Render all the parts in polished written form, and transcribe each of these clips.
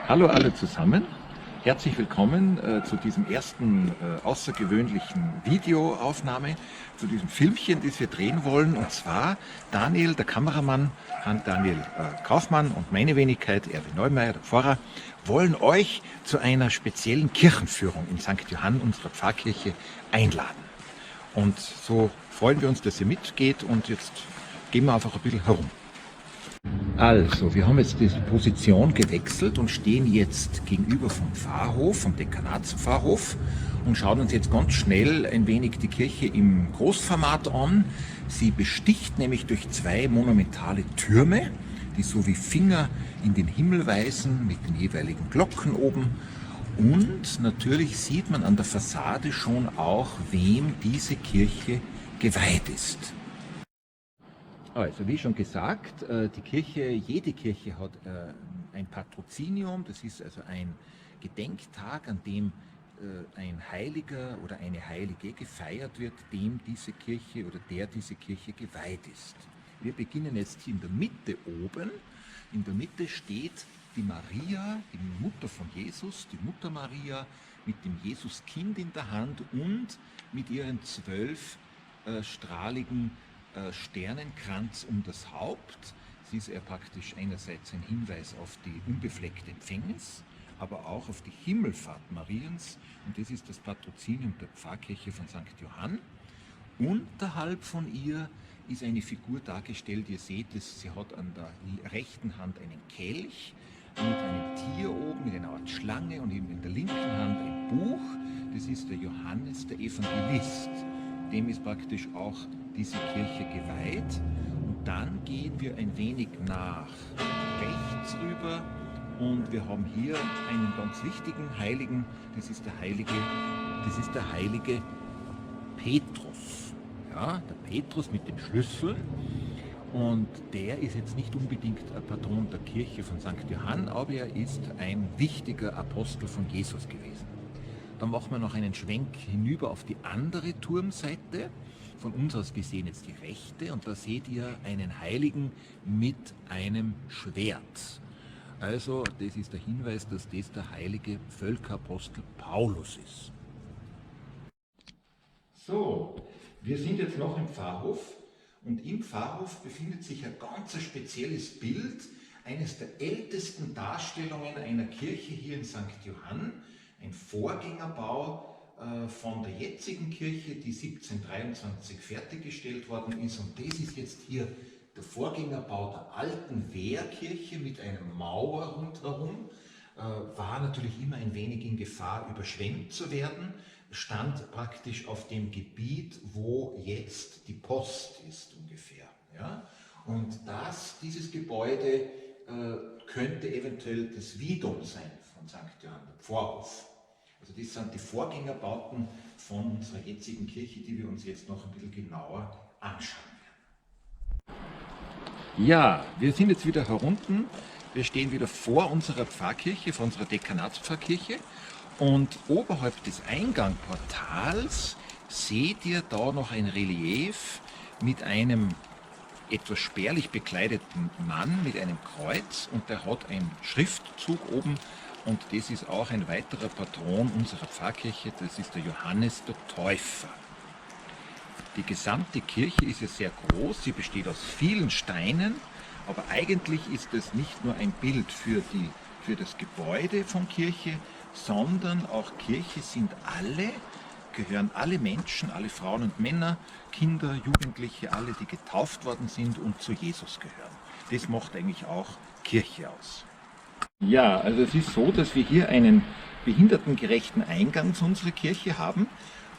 Hallo alle zusammen, herzlich willkommen zu diesem ersten außergewöhnlichen Videoaufnahme, zu diesem Filmchen, das wir drehen wollen. Und zwar Daniel, der Kameramann, Daniel Kaufmann und meine Wenigkeit, Erwin Neumeier, der Pfarrer, wollen euch zu einer speziellen Kirchenführung in St. Johann, unserer Pfarrkirche, einladen. Und so freuen wir uns, dass ihr mitgeht, und jetzt gehen wir einfach ein bisschen herum. Also, wir haben jetzt die Position gewechselt und stehen jetzt gegenüber vom Pfarrhof, vom Dekanatspfarrhof, und schauen uns jetzt ganz schnell ein wenig die Kirche im Großformat an. Sie besticht nämlich durch zwei monumentale Türme, die so wie Finger in den Himmel weisen, mit den jeweiligen Glocken oben. Und natürlich sieht man an der Fassade schon auch, wem diese Kirche geweiht ist. Also wie schon gesagt, jede Kirche hat ein Patrozinium, das ist also ein Gedenktag, an dem ein Heiliger oder eine Heilige gefeiert wird, dem diese Kirche oder der diese Kirche geweiht ist. Wir beginnen jetzt hier in der Mitte oben. In der Mitte steht die Maria, die Mutter von Jesus, die Mutter Maria mit dem Jesuskind in der Hand und mit ihren 12 strahligen Sternenkranz um das Haupt. Sie ist ja praktisch einerseits ein Hinweis auf die unbefleckte Empfängnis, aber auch auf die Himmelfahrt Mariens, und das ist das Patrozinium der Pfarrkirche von St. Johann. Unterhalb von ihr ist eine Figur dargestellt, ihr seht es, sie hat an der rechten Hand einen Kelch mit einem Tier oben, mit einer Art Schlange, und eben in der linken Hand ein Buch, das ist der Johannes, der Evangelist. Dem ist praktisch auch diese Kirche geweiht. Und dann gehen wir ein wenig nach rechts rüber und wir haben hier einen ganz wichtigen Heiligen, das ist der heilige Petrus. Ja, der Petrus mit dem Schlüssel, und der ist jetzt nicht unbedingt ein Patron der Kirche von St. Johann, aber er ist ein wichtiger Apostel von Jesus gewesen. Dann machen wir noch einen Schwenk hinüber auf die andere Turmseite, von uns aus gesehen jetzt die rechte, und da seht ihr einen Heiligen mit einem Schwert. Also das ist der Hinweis, dass das der heilige Völkerapostel Paulus ist. So, wir sind jetzt noch im Pfarrhof, und im Pfarrhof befindet sich ein ganz spezielles Bild, eines der ältesten Darstellungen einer Kirche hier in St. Johann. Ein Vorgängerbau von der jetzigen Kirche, die 1723 fertiggestellt worden ist. Und das ist jetzt hier der Vorgängerbau der alten Wehrkirche mit einer Mauer rundherum. War natürlich immer ein wenig in Gefahr, überschwemmt zu werden. Stand praktisch auf dem Gebiet, wo jetzt die Post ist ungefähr. Ja? Und dieses Gebäude könnte eventuell das Widom sein von St. Johann, der Pfarrhof. Also das sind die Vorgängerbauten von unserer jetzigen Kirche, die wir uns jetzt noch ein bisschen genauer anschauen werden. Ja, wir sind jetzt wieder herunten. Wir stehen wieder vor unserer Pfarrkirche, vor unserer Dekanatspfarrkirche. Und oberhalb des Eingangsportals seht ihr da noch ein Relief mit einem etwas spärlich bekleideten Mann mit einem Kreuz, und der hat einen Schriftzug oben, und das ist auch ein weiterer Patron unserer Pfarrkirche, das ist der Johannes der Täufer. Die gesamte Kirche ist ja sehr groß, sie besteht aus vielen Steinen, aber eigentlich ist es nicht nur ein Bild für das Gebäude von Kirche, sondern auch Kirche gehören alle Menschen, alle Frauen und Männer, Kinder, Jugendliche, alle, die getauft worden sind und zu Jesus gehören. Das macht eigentlich auch Kirche aus. Ja, also es ist so, dass wir hier einen behindertengerechten Eingang zu unserer Kirche haben,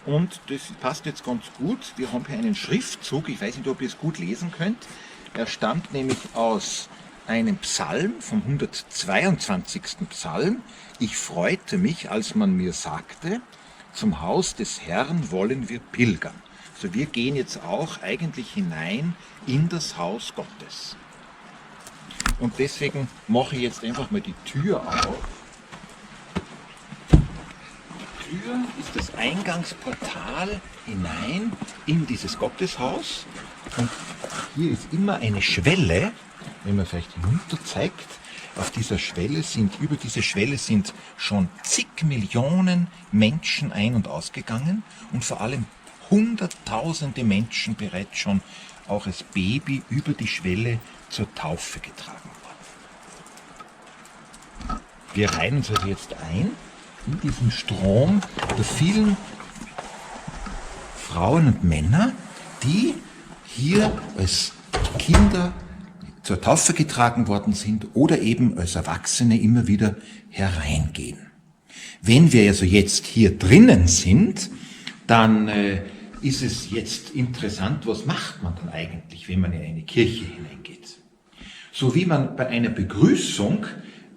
und das passt jetzt ganz gut. Wir haben hier einen Schriftzug, ich weiß nicht, ob ihr es gut lesen könnt. Er stammt nämlich aus einem Psalm, vom 122. Psalm. Ich freute mich, als man mir sagte, zum Haus des Herrn wollen wir pilgern. Also wir gehen jetzt auch eigentlich hinein in das Haus Gottes. Und deswegen mache ich jetzt einfach mal die Tür auf. Die Tür ist das Eingangsportal hinein in dieses Gotteshaus. Und hier ist immer eine Schwelle, wenn man vielleicht hinunter zeigt, auf dieser Schwelle über diese Schwelle sind schon zig Millionen Menschen ein- und ausgegangen und vor allem hunderttausende Menschen bereits schon auch als Baby über die Schwelle zur Taufe getragen worden. Wir reihen uns also jetzt ein in diesen Strom der vielen Frauen und Männer, die hier als Kinder zur Taufe getragen worden sind oder eben als Erwachsene immer wieder hereingehen. Wenn wir also jetzt hier drinnen sind, dann ist es jetzt interessant, was macht man dann eigentlich, wenn man in eine Kirche hineingeht. So wie man bei einer Begrüßung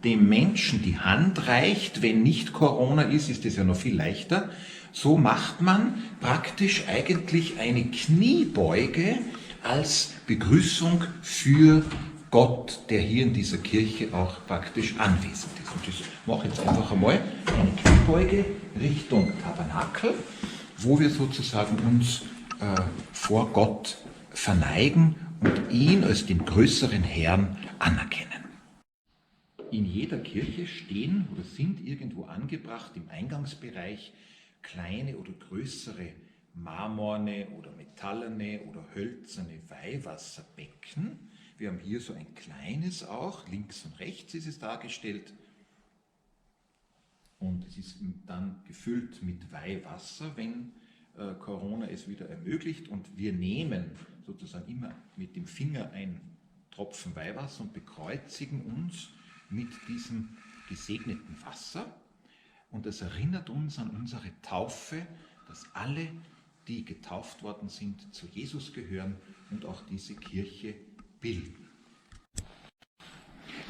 dem Menschen die Hand reicht, wenn nicht Corona ist, ist es ja noch viel leichter, so macht man praktisch eigentlich eine Kniebeuge als Begrüßung für Gott, der hier in dieser Kirche auch praktisch anwesend ist. Und ich mache jetzt einfach einmal eine Kniebeuge Richtung Tabernakel, wo wir sozusagen uns vor Gott verneigen und ihn als den größeren Herrn anerkennen. In jeder Kirche stehen oder sind irgendwo angebracht im Eingangsbereich kleine oder größere marmorne oder metallene oder hölzerne Weihwasserbecken. Wir haben hier so ein kleines auch, links und rechts ist es dargestellt. Und es ist dann gefüllt mit Weihwasser, wenn Corona es wieder ermöglicht. Und wir nehmen sozusagen immer mit dem Finger einen Tropfen Weihwasser und bekreuzigen uns mit diesem gesegneten Wasser. Und das erinnert uns an unsere Taufe, dass alle, die getauft worden sind, zu Jesus gehören und auch diese Kirche bilden.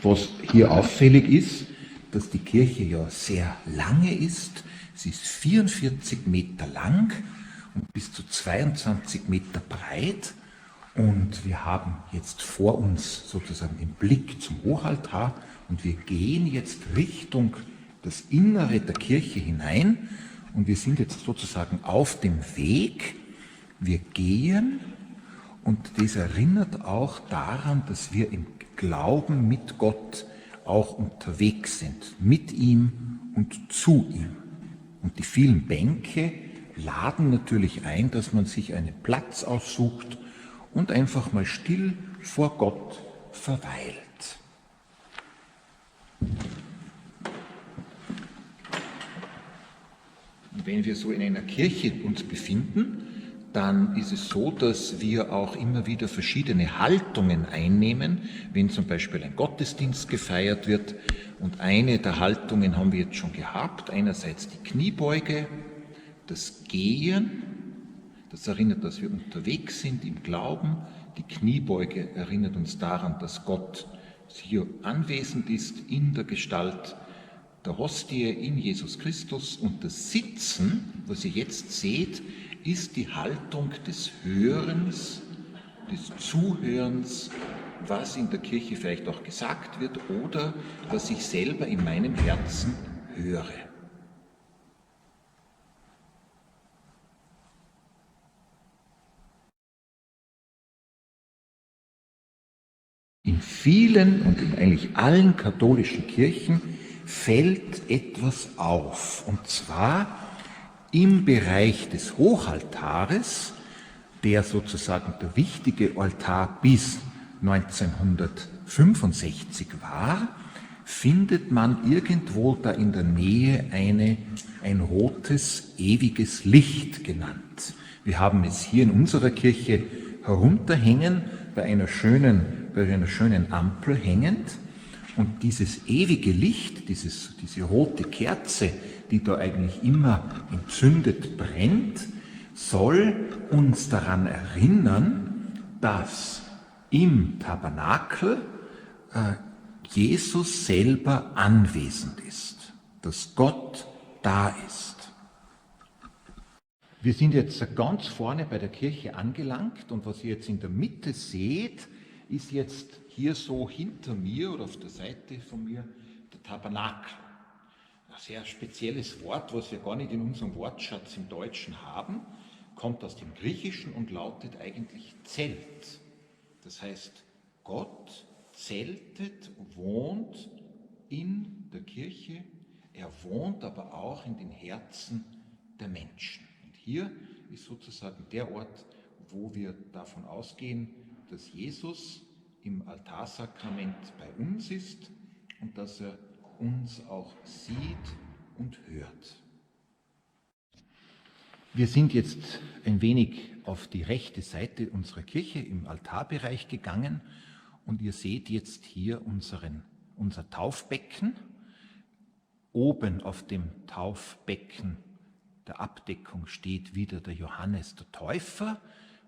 Was hier auffällig ist, dass die Kirche ja sehr lange ist. Sie ist 44 Meter lang und bis zu 22 Meter breit. Und wir haben jetzt vor uns sozusagen den Blick zum Hochaltar und wir gehen jetzt Richtung das Innere der Kirche hinein und wir sind jetzt sozusagen auf dem Weg. Wir gehen und das erinnert auch daran, dass wir im Glauben mit Gott auch unterwegs sind, mit ihm und zu ihm. Und die vielen Bänke laden natürlich ein, dass man sich einen Platz aussucht und einfach mal still vor Gott verweilt. Und wenn wir so in einer Kirche uns befinden, dann ist es so, dass wir auch immer wieder verschiedene Haltungen einnehmen, wenn zum Beispiel ein Gottesdienst gefeiert wird. Und eine der Haltungen haben wir jetzt schon gehabt. Einerseits die Kniebeuge, das Gehen, das erinnert, dass wir unterwegs sind im Glauben. Die Kniebeuge erinnert uns daran, dass Gott hier anwesend ist in der Gestalt der Hostie in Jesus Christus. Und das Sitzen, was ihr jetzt seht, ist die Haltung des Hörens, des Zuhörens, was in der Kirche vielleicht auch gesagt wird oder was ich selber in meinem Herzen höre. In vielen und in eigentlich allen katholischen Kirchen fällt etwas auf, und zwar im Bereich des Hochaltares, der sozusagen der wichtige Altar bis 1965 war, findet man irgendwo da in der Nähe ein rotes, ewiges Licht genannt. Wir haben es hier in unserer Kirche herunterhängen, bei einer schönen Ampel hängend. Und dieses ewige Licht, diese rote Kerze, die da eigentlich immer entzündet brennt, soll uns daran erinnern, dass im Tabernakel Jesus selber anwesend ist, dass Gott da ist. Wir sind jetzt ganz vorne bei der Kirche angelangt und was ihr jetzt in der Mitte seht, ist jetzt hier so hinter mir oder auf der Seite von mir der Tabernakel. Ein sehr spezielles Wort, was wir gar nicht in unserem Wortschatz im Deutschen haben, kommt aus dem Griechischen und lautet eigentlich Zelt. Das heißt, Gott zeltet, wohnt in der Kirche, er wohnt aber auch in den Herzen der Menschen. Und hier ist sozusagen der Ort, wo wir davon ausgehen, dass Jesus im Altarsakrament bei uns ist und dass er uns auch sieht und hört. Wir sind jetzt ein wenig auf die rechte Seite unserer Kirche im Altarbereich gegangen und ihr seht jetzt hier unser Taufbecken. Oben auf dem Taufbecken der Abdeckung steht wieder der Johannes der Täufer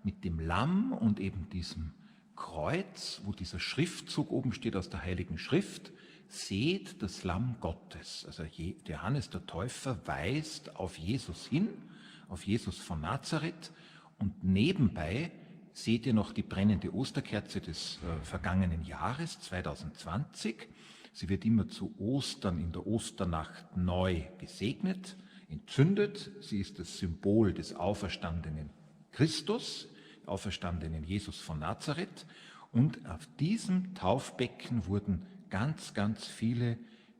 mit dem Lamm und eben diesem Kreuz, wo dieser Schriftzug oben steht aus der Heiligen Schrift. Seht das Lamm Gottes. Also Johannes der Täufer weist auf Jesus hin, auf Jesus von Nazareth, und nebenbei seht ihr noch die brennende Osterkerze des vergangenen Jahres 2020. Sie wird immer zu Ostern in der Osternacht neu gesegnet, entzündet. Sie ist das Symbol des auferstandenen Christus, auferstandenen Jesus von Nazareth. Und auf diesem Taufbecken wurden ganz, ganz viele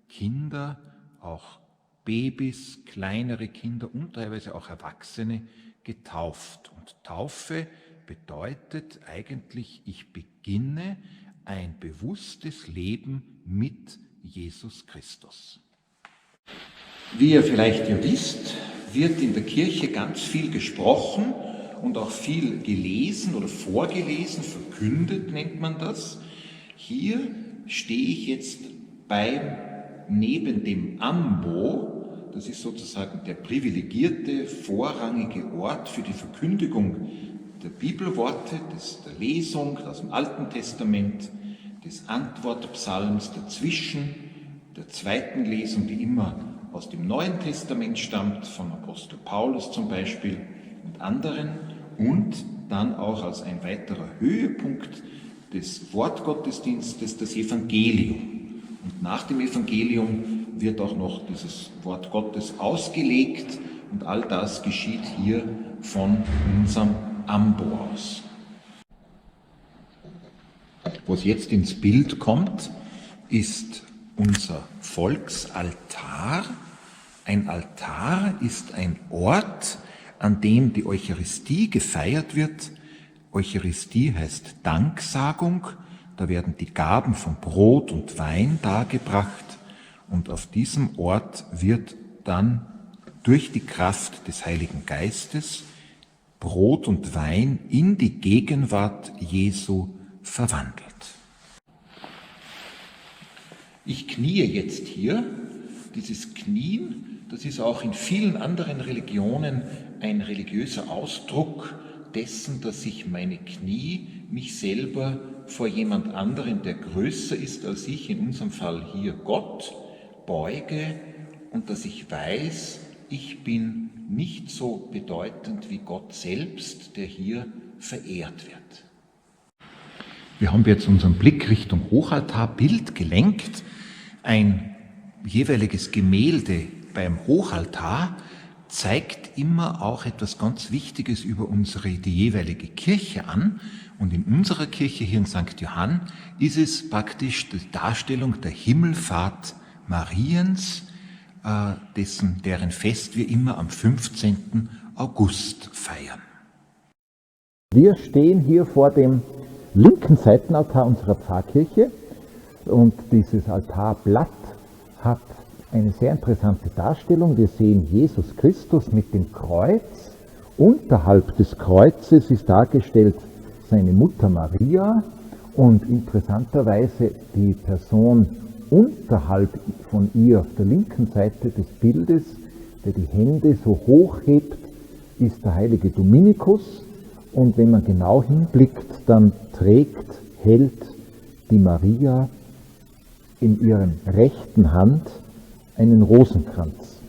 Kinder, auch Babys, kleinere Kinder und teilweise auch Erwachsene getauft. Und Taufe bedeutet eigentlich, ich beginne ein bewusstes Leben mit Jesus Christus. Wie ihr vielleicht ja wisst, wird in der Kirche ganz viel gesprochen und auch viel gelesen oder vorgelesen, verkündet nennt man das. Hier stehe ich jetzt neben dem Ambo. Das ist sozusagen der privilegierte, vorrangige Ort für die Verkündigung der Bibelworte, der Lesung aus dem Alten Testament, des Antwortpsalms dazwischen, der zweiten Lesung, die immer aus dem Neuen Testament stammt, vom Apostel Paulus zum Beispiel und anderen, und dann auch als ein weiterer Höhepunkt des Wortgottesdienstes das Evangelium. Und nach dem Evangelium wird auch noch dieses Wort Gottes ausgelegt und all das geschieht hier von unserem Ambo aus. Was jetzt ins Bild kommt, ist unser Volksaltar. Ein Altar ist ein Ort, an dem die Eucharistie gefeiert wird. Eucharistie heißt Danksagung. Da werden die Gaben von Brot und Wein dargebracht. Und auf diesem Ort wird dann durch die Kraft des Heiligen Geistes Brot und Wein in die Gegenwart Jesu verwandelt. Ich kniee jetzt hier. Dieses Knien, das ist auch in vielen anderen Religionen ein religiöser Ausdruck dessen, dass ich meine Knie, mich selber vor jemand anderen, der größer ist als ich, in unserem Fall hier Gott, beuge und dass ich weiß, ich bin nicht so bedeutend wie Gott selbst, der hier verehrt wird. Wir haben jetzt unseren Blick Richtung Hochaltarbild gelenkt. Ein jeweiliges Gemälde beim Hochaltar zeigt immer auch etwas ganz Wichtiges über die jeweilige Kirche an. Und in unserer Kirche hier in St. Johann ist es praktisch die Darstellung der Himmelfahrt Mariens, deren Fest wir immer am 15. August feiern. Wir stehen hier vor dem linken Seitenaltar unserer Pfarrkirche und dieses Altarblatt hat eine sehr interessante Darstellung. Wir sehen Jesus Christus mit dem Kreuz. Unterhalb des Kreuzes ist dargestellt seine Mutter Maria und interessanterweise die Person unterhalb von ihr auf der linken Seite des Bildes, der die Hände so hoch hebt, ist der heilige Dominikus. Und wenn man genau hinblickt, dann hält die Maria in ihrer rechten Hand einen Rosenkranz.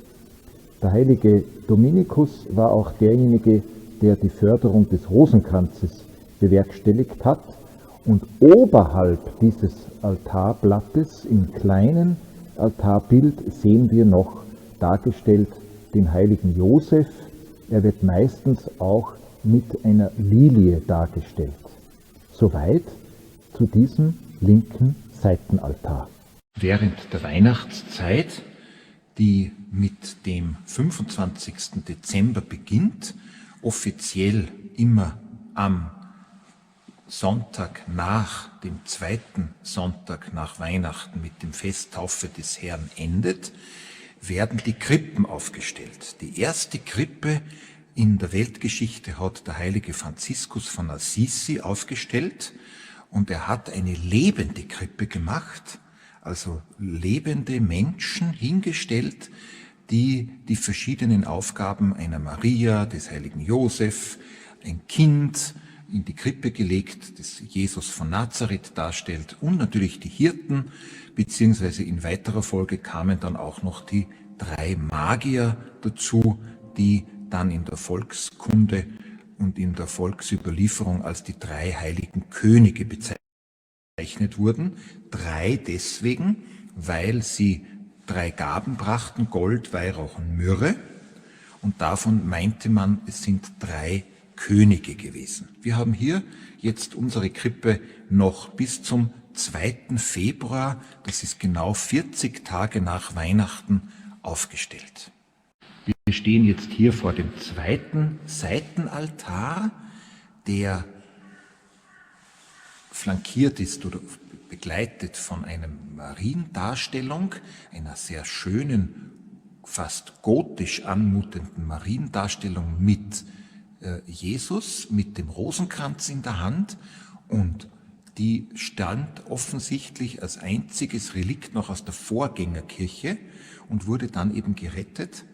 Der heilige Dominikus war auch derjenige, der die Förderung des Rosenkranzes bewerkstelligt hat. Und oberhalb dieses Altarblattes, im kleinen Altarbild, sehen wir noch dargestellt den heiligen Josef. Er wird meistens auch mit einer Lilie dargestellt. Soweit zu diesem linken Seitenaltar. Während der Weihnachtszeit, die mit dem 25. Dezember beginnt, offiziell immer am Sonntag nach dem zweiten Sonntag nach Weihnachten mit dem Fest Taufe des Herrn endet, werden die Krippen aufgestellt. Die erste Krippe in der Weltgeschichte hat der heilige Franziskus von Assisi aufgestellt, und er hat eine lebende Krippe gemacht, also lebende Menschen hingestellt, die die verschiedenen Aufgaben einer Maria, des heiligen Josef, ein Kind in die Krippe gelegt, das Jesus von Nazareth darstellt, und natürlich die Hirten, beziehungsweise in weiterer Folge kamen dann auch noch die 3 Magier dazu, die dann in der Volkskunde und in der Volksüberlieferung als die 3 heiligen Könige bezeichnet wurden. 3 deswegen, weil sie 3 Gaben brachten, Gold, Weihrauch und Myrrhe, und davon meinte man, es sind 3 Könige gewesen. Wir haben hier jetzt unsere Krippe noch bis zum 2. Februar, das ist genau 40 Tage nach Weihnachten, aufgestellt. Wir stehen jetzt hier vor dem 2. Seitenaltar, der flankiert ist oder begleitet von einer Mariendarstellung, einer sehr schönen, fast gotisch anmutenden Mariendarstellung mit Jesus, mit dem Rosenkranz in der Hand, und die stand offensichtlich als einziges Relikt noch aus der Vorgängerkirche und wurde dann eben gerettet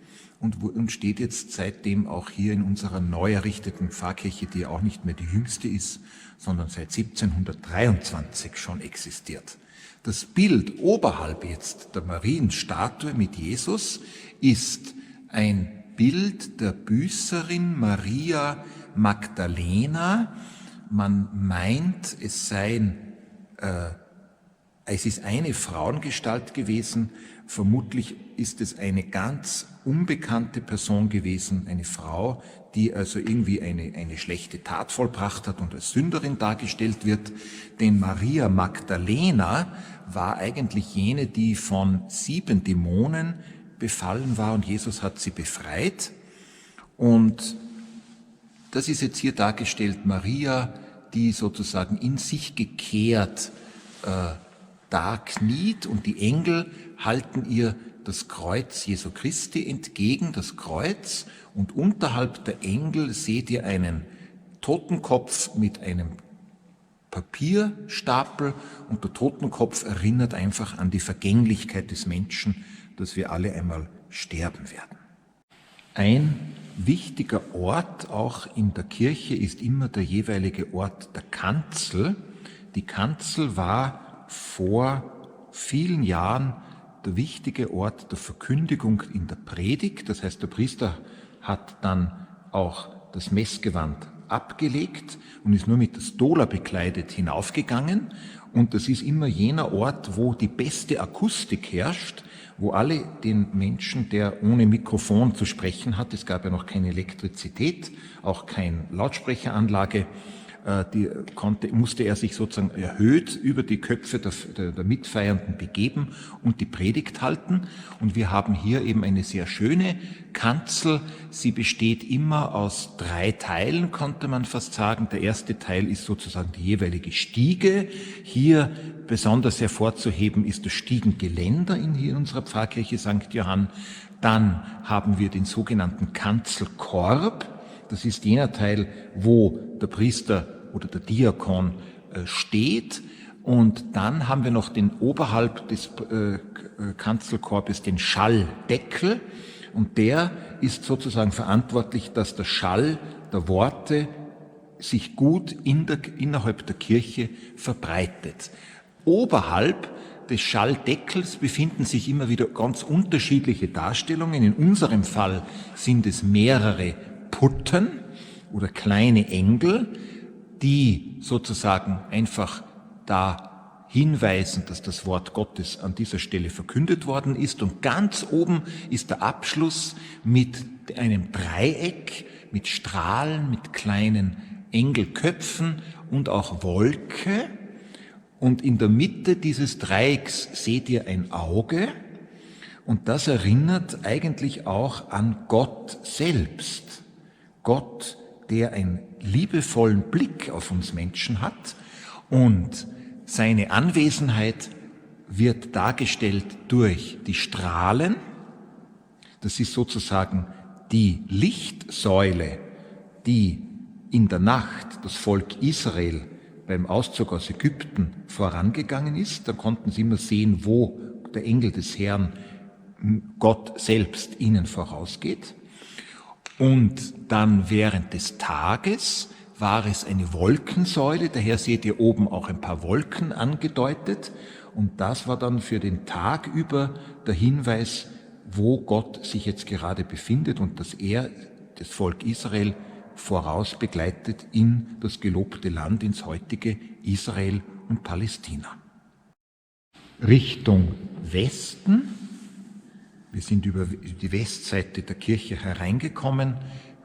und steht jetzt seitdem auch hier in unserer neu errichteten Pfarrkirche, die ja auch nicht mehr die jüngste ist, sondern seit 1723 schon existiert. Das Bild oberhalb jetzt der Marienstatue mit Jesus ist ein Bild der Büßerin Maria Magdalena. Man meint, es ist eine Frauengestalt gewesen. Vermutlich ist es eine ganz unbekannte Person gewesen, eine Frau, die also irgendwie eine schlechte Tat vollbracht hat und als Sünderin dargestellt wird. Denn Maria Magdalena war eigentlich jene, die von 7 Dämonen befallen war, und Jesus hat sie befreit. Und das ist jetzt hier dargestellt, Maria, die sozusagen in sich gekehrt da kniet, und die Engel halten ihr das Kreuz Jesu Christi entgegen, das Kreuz, und unterhalb der Engel seht ihr einen Totenkopf mit einem Papierstapel, und der Totenkopf erinnert einfach an die Vergänglichkeit des Menschen, dass wir alle einmal sterben werden. Ein wichtiger Ort auch in der Kirche ist immer der jeweilige Ort der Kanzel. Die Kanzel war vor vielen Jahren der wichtige Ort der Verkündigung in der Predigt. Das heißt, der Priester hat dann auch das Messgewand abgelegt und ist nur mit der Stola bekleidet hinaufgegangen. Und das ist immer jener Ort, wo die beste Akustik herrscht, wo alle den Menschen, der ohne Mikrofon zu sprechen hat, es gab ja noch keine Elektrizität, auch keine Lautsprecheranlage, musste er sich sozusagen erhöht über die Köpfe der Mitfeiernden begeben und die Predigt halten. Und wir haben hier eben eine sehr schöne Kanzel. Sie besteht immer aus 3 Teilen, konnte man fast sagen. Der erste Teil ist sozusagen die jeweilige Stiege. Hier besonders hervorzuheben ist das Stiegengeländer hier in unserer Pfarrkirche St. Johann. Dann haben wir den sogenannten Kanzelkorb. Das ist jener Teil, wo der Priester oder der Diakon steht. Und dann haben wir noch den oberhalb des Kanzelkorbes den Schalldeckel. Und der ist sozusagen verantwortlich, dass der Schall der Worte sich gut innerhalb der Kirche verbreitet. Oberhalb des Schalldeckels befinden sich immer wieder ganz unterschiedliche Darstellungen. In unserem Fall sind es mehrere Putten oder kleine Engel, die sozusagen einfach da hinweisen, dass das Wort Gottes an dieser Stelle verkündet worden ist. Und ganz oben ist der Abschluss mit einem Dreieck, mit Strahlen, mit kleinen Engelköpfen und auch Wolke. Und in der Mitte dieses Dreiecks seht ihr ein Auge, und das erinnert eigentlich auch an Gott selbst. Gott, der einen liebevollen Blick auf uns Menschen hat, und seine Anwesenheit wird dargestellt durch die Strahlen. Das ist sozusagen die Lichtsäule, die in der Nacht das Volk Israel beim Auszug aus Ägypten vorangegangen ist. Da konnten sie immer sehen, wo der Engel des Herrn, Gott selbst, ihnen vorausgeht. Und dann während des Tages war es eine Wolkensäule, daher seht ihr oben auch ein paar Wolken angedeutet. Und das war dann für den Tag über der Hinweis, wo Gott sich jetzt gerade befindet und dass er das Volk Israel voraus begleitet in das gelobte Land, ins heutige Israel und Palästina. Richtung Westen, wir sind über die Westseite der Kirche hereingekommen,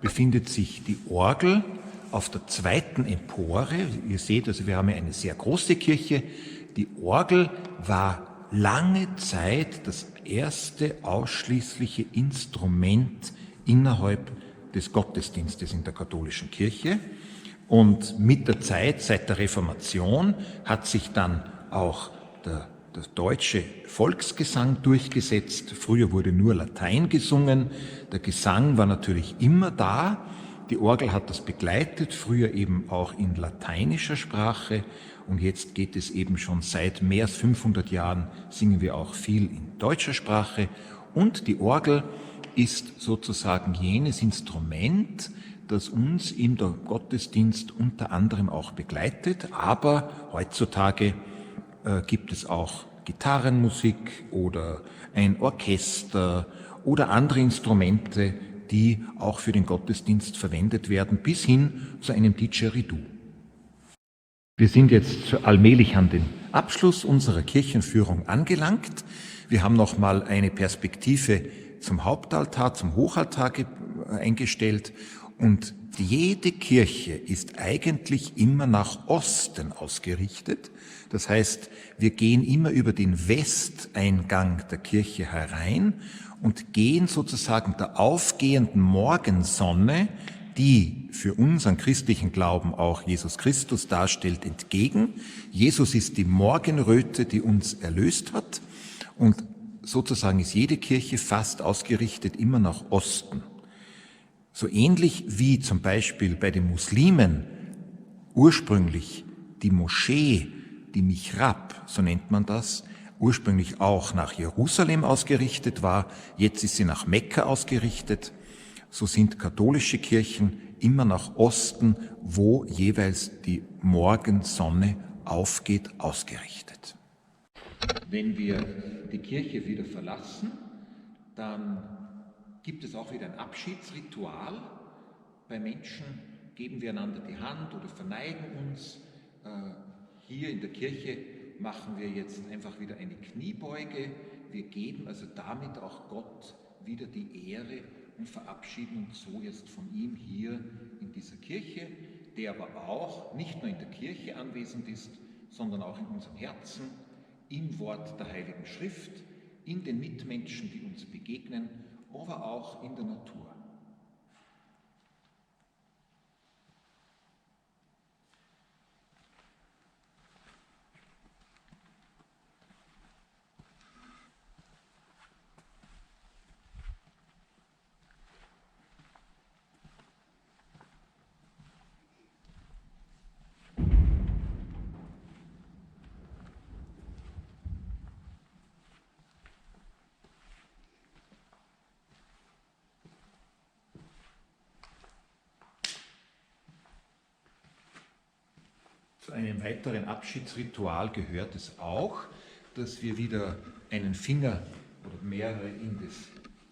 befindet sich die Orgel auf der zweiten Empore. Ihr seht, also wir haben eine sehr große Kirche. Die Orgel war lange Zeit das erste ausschließliche Instrument innerhalb des Gottesdienstes in der katholischen Kirche. Und mit der Zeit, seit der Reformation, hat sich dann auch der deutsche Volksgesang durchgesetzt. Früher wurde nur Latein gesungen. Der Gesang war natürlich immer da. Die Orgel hat das begleitet, früher eben auch in lateinischer Sprache. Und jetzt geht es eben schon seit mehr als 500 Jahren, singen wir auch viel in deutscher Sprache. Und die Orgel ist sozusagen jenes Instrument, das uns im Gottesdienst unter anderem auch begleitet. Aber heutzutage gibt es auch Gitarrenmusik oder ein Orchester oder andere Instrumente, die auch für den Gottesdienst verwendet werden, bis hin zu einem Didgeridoo. Wir sind jetzt allmählich an den Abschluss unserer Kirchenführung angelangt. Wir haben noch mal eine Perspektive zum Hauptaltar, zum Hochaltar eingestellt, und jede Kirche ist eigentlich immer nach Osten ausgerichtet. Das heißt, wir gehen immer über den Westeingang der Kirche herein und gehen sozusagen der aufgehenden Morgensonne, die für unseren christlichen Glauben auch Jesus Christus darstellt, entgegen. Jesus ist die Morgenröte, die uns erlöst hat, und sozusagen ist jede Kirche fast ausgerichtet immer nach Osten. So ähnlich wie zum Beispiel bei den Muslimen ursprünglich die Moschee, die Mihrab, so nennt man das, ursprünglich auch nach Jerusalem ausgerichtet war, jetzt ist sie nach Mekka ausgerichtet. So sind katholische Kirchen immer nach Osten, wo jeweils die Morgensonne aufgeht, ausgerichtet. Wenn wir die Kirche wieder verlassen, dann gibt es auch wieder ein Abschiedsritual. Bei Menschen geben wir einander die Hand oder verneigen uns. Hier in der Kirche machen wir jetzt einfach wieder eine Kniebeuge. Wir geben also damit auch Gott wieder die Ehre und verabschieden uns so jetzt von ihm hier in dieser Kirche, der aber auch nicht nur in der Kirche anwesend ist, sondern auch in unserem Herzen, im Wort der Heiligen Schrift, in den Mitmenschen, die uns begegnen, aber auch in der Natur. Zu einem weiteren Abschiedsritual gehört es auch, dass wir wieder einen Finger oder mehrere in das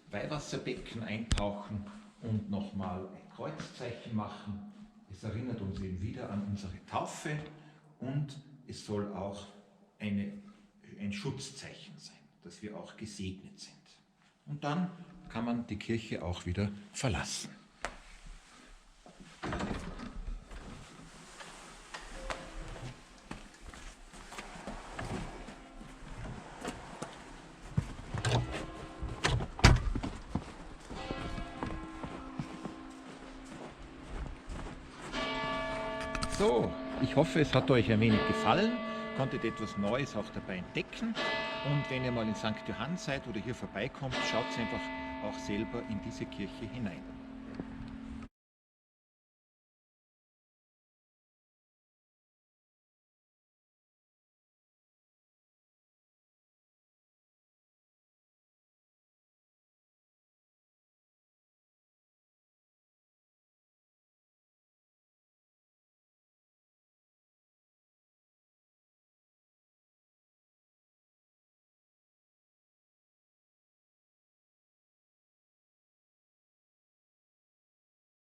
Weihwasserbecken eintauchen und nochmal ein Kreuzzeichen machen. Es erinnert uns eben wieder an unsere Taufe und es soll auch ein Schutzzeichen sein, dass wir auch gesegnet sind. Und dann kann man die Kirche auch wieder verlassen. So, ich hoffe, es hat euch ein wenig gefallen, konntet etwas Neues auch dabei entdecken. Und wenn ihr mal in St. Johann seid oder hier vorbeikommt, schaut einfach auch selber in diese Kirche hinein.